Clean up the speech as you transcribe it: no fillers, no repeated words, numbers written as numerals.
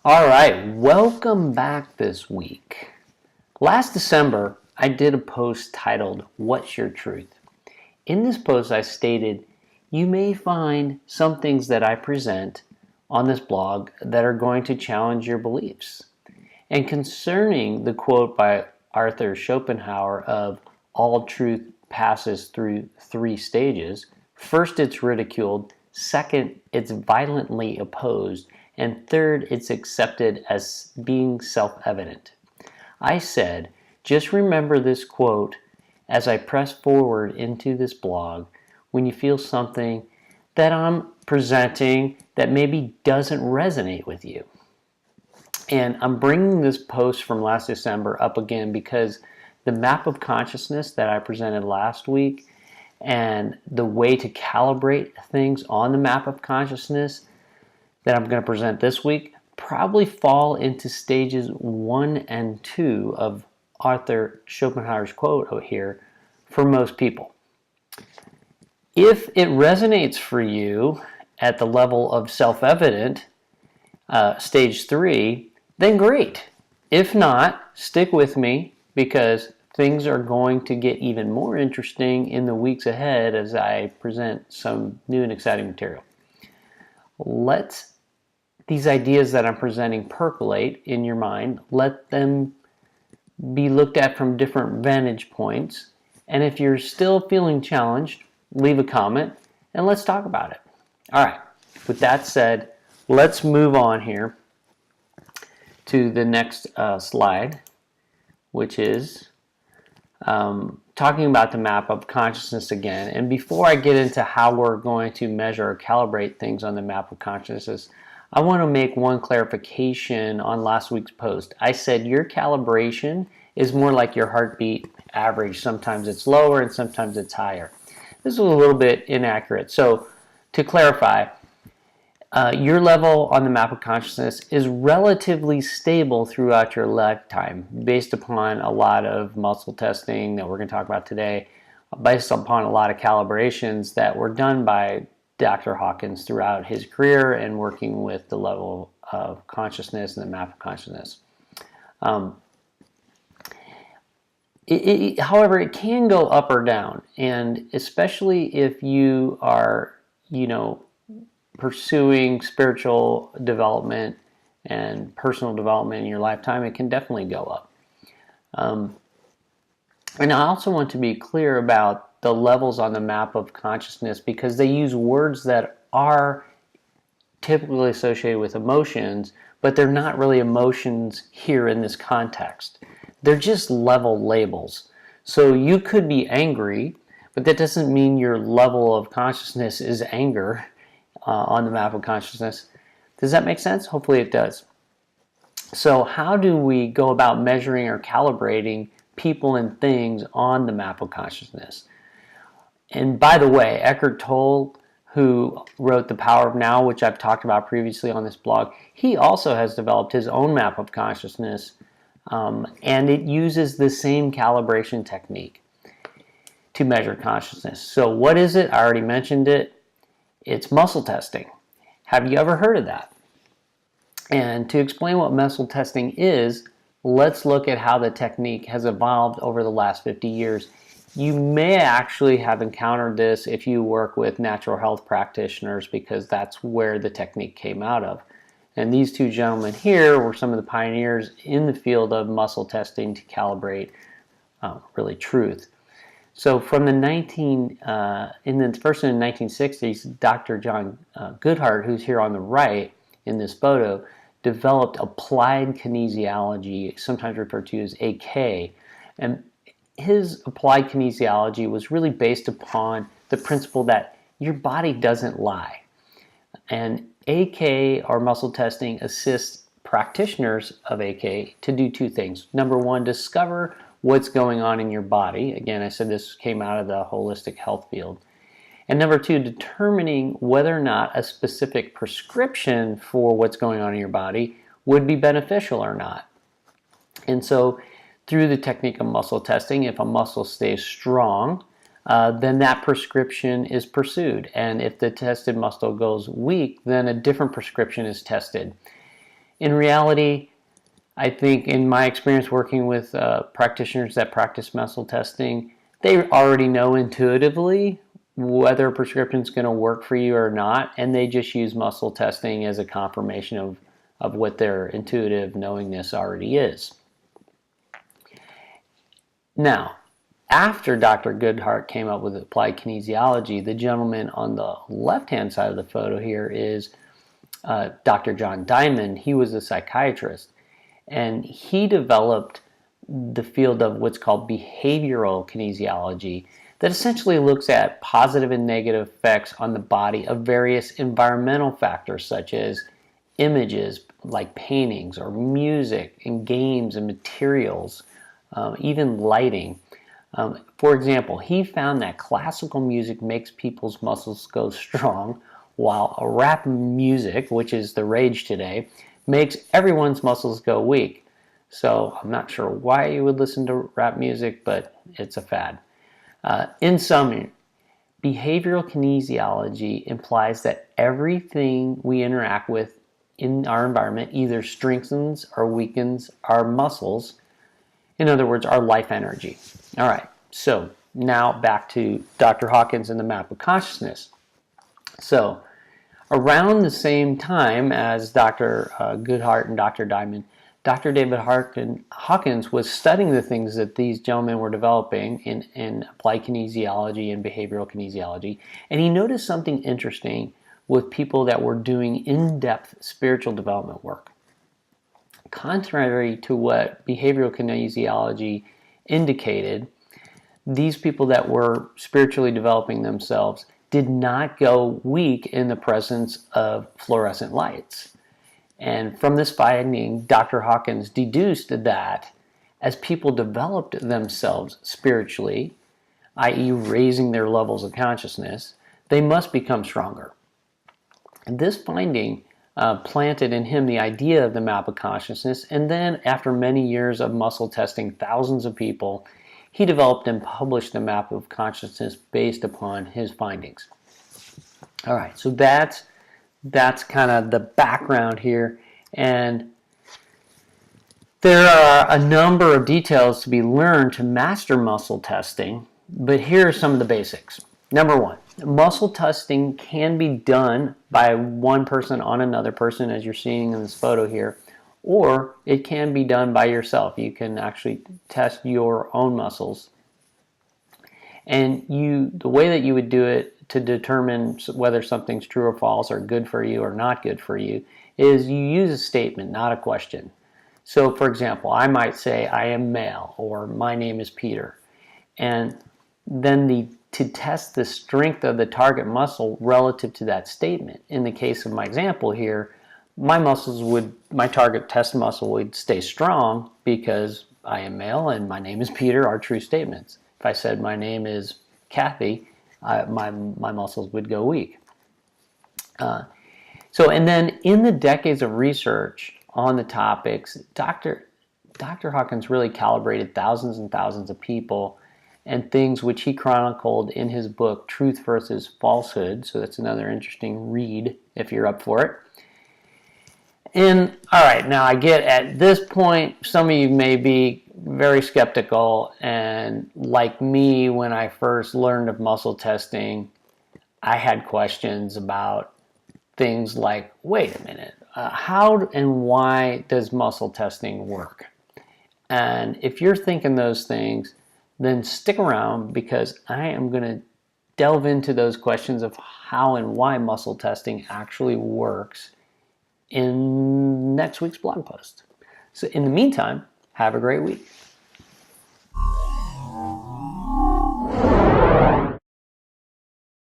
All right, welcome back this week. Last December, I did a post titled, "What's Your Truth?" In this post, I stated, you may find some things that I present on this blog that are going to challenge your beliefs. And concerning the quote by Arthur Schopenhauer of all truth passes through three stages, first it's ridiculed, second it's violently opposed, and third it's accepted as being self-evident. I said, just remember this quote as I press forward into this blog when you feel something that I'm presenting that maybe doesn't resonate with you. And I'm bringing this post from last December up again because the map of consciousness that I presented last week and the way to calibrate things on the map of consciousness that I'm going to present this week probably fall into stages 1 and 2 of Arthur Schopenhauer's quote out here for most people. If it resonates for you at the level of self-evident, stage 3, then great. If not, stick with me because things are going to get even more interesting in the weeks ahead as I present some new and exciting material. Let these ideas that I'm presenting percolate in your mind. Let them be looked at from different vantage points. And if you're still feeling challenged, leave a comment and let's talk about it. All right, with that said, let's move on here to the next slide, which is talking about the map of consciousness again. And before I get into how we're going to measure or calibrate things on the map of consciousness, I want to make one clarification on last week's post. I said your calibration is more like your heartbeat average. Sometimes it's lower and sometimes it's higher. This was a little bit inaccurate. So to clarify, your level on the map of consciousness is relatively stable throughout your lifetime based upon a lot of muscle testing that we're going to talk about today, based upon a lot of calibrations that were done by Dr. Hawkins throughout his career and working with the level of consciousness and the map of consciousness. However, it can go up or down, and especially if you are, pursuing spiritual development and personal development in your lifetime, it can definitely go up. And I also want to be clear about the levels on the map of consciousness because they use words that are typically associated with emotions, but they're not really emotions here in this context. They're just level labels. So you could be angry, but that doesn't mean your level of consciousness is anger on the map of consciousness. Does that make sense? Hopefully it does. So how do we go about measuring or calibrating people and things on the map of consciousness? And by the way, Eckhart Tolle, who wrote The Power of Now, which I've talked about previously on this blog, he also has developed his own map of consciousness, and it uses the same calibration technique to measure consciousness. So what is it? I already mentioned it. It's muscle testing. Have you ever heard of that? And to explain what muscle testing is, let's look at how the technique has evolved over the last 50 years. You may actually have encountered this if you work with natural health practitioners because that's where the technique came out of. And these two gentlemen here were some of the pioneers in the field of muscle testing to calibrate really truth. So from the 1960s, Dr. John Goodhart, who's here on the right in this photo, developed applied kinesiology, sometimes referred to as AK. And his applied kinesiology was really based upon the principle that your body doesn't lie. And AK, or muscle testing, assists practitioners of AK to do two things. Number one, discover what's going on in your body. Again, I said this came out of the holistic health field. And number two, determining whether or not a specific prescription for what's going on in your body would be beneficial or not. And so through the technique of muscle testing, if a muscle stays strong, then that prescription is pursued. And if the tested muscle goes weak, then a different prescription is tested. In reality, I think in my experience working with practitioners that practice muscle testing, they already know intuitively whether a prescription is going to work for you or not, and they just use muscle testing as a confirmation of what their intuitive knowingness already is. Now, after Dr. Goodhart came up with applied kinesiology, the gentleman on the left-hand side of the photo here is Dr. John Diamond. He was a psychiatrist, and he developed the field of what's called behavioral kinesiology that essentially looks at positive and negative effects on the body of various environmental factors such as images like paintings or music and games and materials, even lighting. For example, he found that classical music makes people's muscles go strong, while rap music, which is the rage today, makes everyone's muscles go weak. So I'm not sure why you would listen to rap music, but it's a fad. In summary, behavioral kinesiology implies that everything we interact with in our environment either strengthens or weakens our muscles. In other words, our life energy. All right, so now back to Dr. Hawkins and the Map of Consciousness. So around the same time as Dr. Goodhart and Dr. Diamond, Dr. David Hawkins was studying the things that these gentlemen were developing in applied kinesiology and behavioral kinesiology, and he noticed something interesting with people that were doing in-depth spiritual development work. Contrary to what behavioral kinesiology indicated, these people that were spiritually developing themselves did not go weak in the presence of fluorescent lights. And from this finding, Dr. Hawkins deduced that as people developed themselves spiritually, i.e. raising their levels of consciousness, they must become stronger. And this finding planted in him the idea of the map of consciousness, and then after many years of muscle testing thousands of people, he developed and published the map of consciousness based upon his findings. All right, so that's kind of the background here, and there are a number of details to be learned to master muscle testing, but here are some of the basics. Number one, muscle testing can be done by one person on another person, as you're seeing in this photo here, or it can be done by yourself. You can actually test your own muscles. And the way that you would do it to determine whether something's true or false or good for you or not good for you is you use a statement, not a question. So, for example, I might say, I am male, or my name is Peter. And then to test the strength of the target muscle relative to that statement. In the case of my example here, my target test muscle would stay strong because I am male and my name is Peter are true statements. If I said my name is Kathy, my muscles would go weak. And then in the decades of research on the topics, Dr. Hawkins really calibrated thousands and thousands of people and things which he chronicled in his book, Truth versus Falsehood. So that's another interesting read if you're up for it. And all right, now I get at this point, some of you may be very skeptical, and like me, when I first learned of muscle testing, I had questions about things like, wait a minute, how and why does muscle testing work? And if you're thinking those things, then stick around, because I am going to delve into those questions of how and why muscle testing actually works in next week's blog post. So in the meantime, have a great week.